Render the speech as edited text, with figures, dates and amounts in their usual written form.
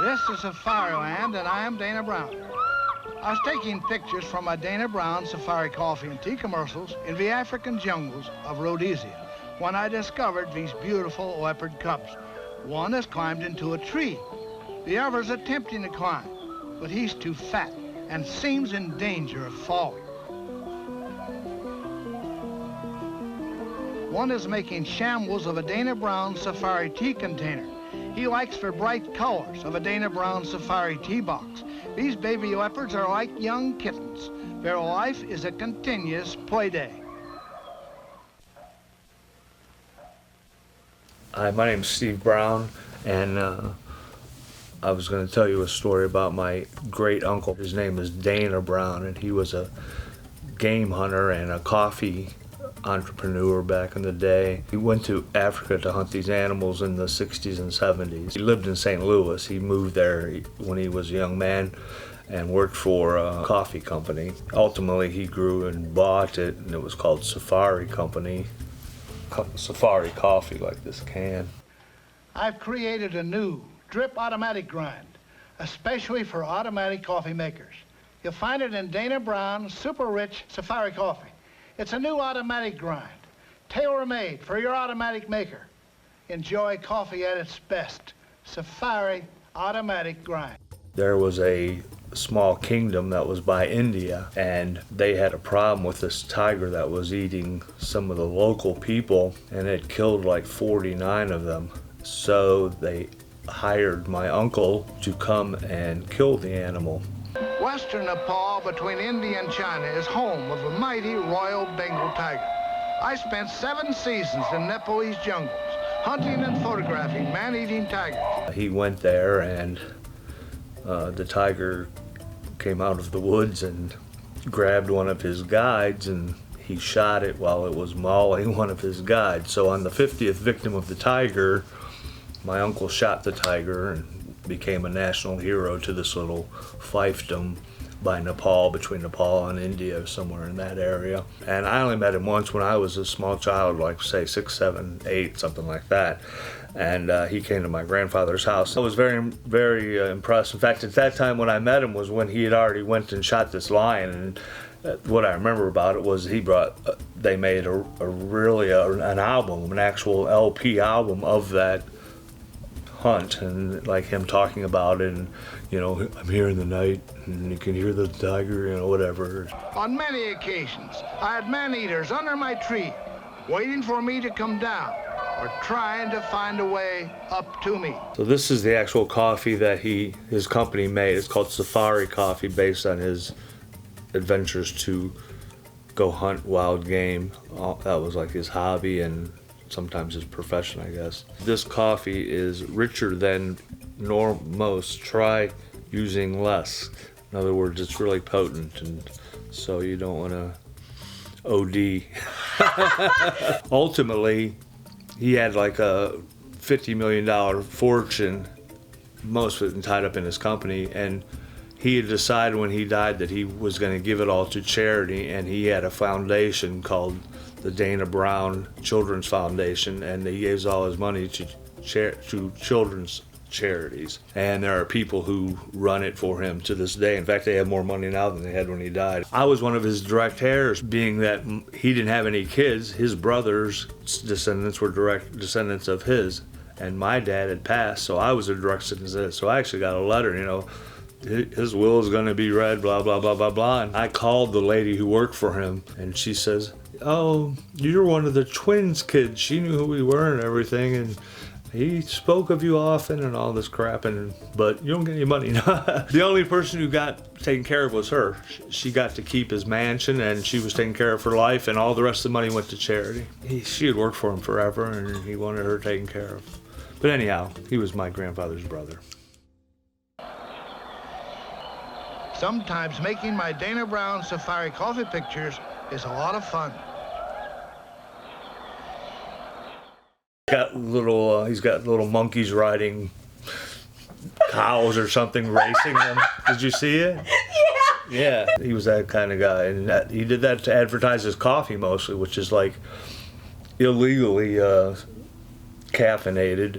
This is Safariland, and I am Dana Brown. I was taking pictures from my Dana Brown Safari coffee and tea commercials in the African jungles of Rhodesia when I discovered these beautiful leopard cubs. One has climbed into a tree. The other is attempting to climb, but he's too fat and seems in danger of falling. One is making shambles of a Dana Brown Safari tea container. He likes the bright colors of a Dana Brown Safari tea box. These baby leopards are like young kittens. Their life is a continuous play day. Hi, my name's Steve Brown, and I was going to tell you a story about my great uncle. His name is Dana Brown, and he was a game hunter and a coffee entrepreneur back in the day. He went to Africa to hunt these animals in the 60s and 70s. He lived in St. Louis. He moved there when he was a young man and worked for a coffee company. Ultimately, he grew and bought it, and it was called Safari Company. Safari coffee, like this can. I've created a new drip automatic grind, especially for automatic coffee makers. You'll find it in Dana Brown Super Rich Safari Coffee. It's a new automatic grind, tailor-made for your automatic maker. Enjoy coffee at its best. Safari automatic grind. There was a small kingdom that was by India, and they had a problem with this tiger that was eating some of the local people, and it killed like 49 of them. So they hired my uncle to come and kill the animal. Western Nepal, between India and China, is home of the mighty Royal Bengal tiger. I spent 7 seasons in Nepalese jungles, hunting and photographing man-eating tigers. He went there, and the tiger came out of the woods and grabbed one of his guides, and he shot it while it was mauling one of his guides. So on the 50th victim of the tiger, my uncle shot the tiger and became a national hero to this little fiefdom by Nepal, between Nepal and India, somewhere in that area. And I only met him once when I was a small child, like say 6, 7, 8, something like that. And he came to my grandfather's house. I was very, very impressed. In fact, at that time when I met him was when he had already went and shot this lion. And what I remember about it was they made an album, an actual LP album of that hunt, and like him talking about it, and I'm here in the night and you can hear the tiger, whatever. On many occasions, I had man-eaters under my tree waiting for me to come down or trying to find a way up to me. So this is the actual coffee that his company made. It's called Safari Coffee, based on his adventures to go hunt wild game. That was like his hobby and sometimes his profession, I guess. This coffee is richer than most. Try using less. In other words, it's really potent, and so you don't want to OD. Ultimately, he had like a $50 million fortune, most of it tied up in his company, and he had decided when he died that he was going to give it all to charity, and he had a foundation called the Dana Brown Children's Foundation, and he gives all his money to children's charities. And there are people who run it for him to this day. In fact, they have more money now than they had when he died. I was one of his direct heirs, being that he didn't have any kids. His brothers' descendants were direct descendants of his, and my dad had passed, so I was a direct descendant. So I actually got a letter, his will is going to be read, blah, blah, blah, blah, blah. And I called the lady who worked for him, and she says, "Oh, you're one of the twins' kids." She knew who we were and everything, and he spoke of you often and all this crap, but you don't get any money. The only person who got taken care of was her. She got to keep his mansion, and she was taken care of for life, and all the rest of the money went to charity. She had worked for him forever, and he wanted her taken care of. But anyhow, he was my grandfather's brother. Sometimes making my Dana Brown Safari coffee pictures is a lot of fun. He's got little monkeys riding cows or something, racing them. Did you see it? Yeah. He was that kind of guy, and he did that to advertise his coffee mostly, which is like illegally caffeinated.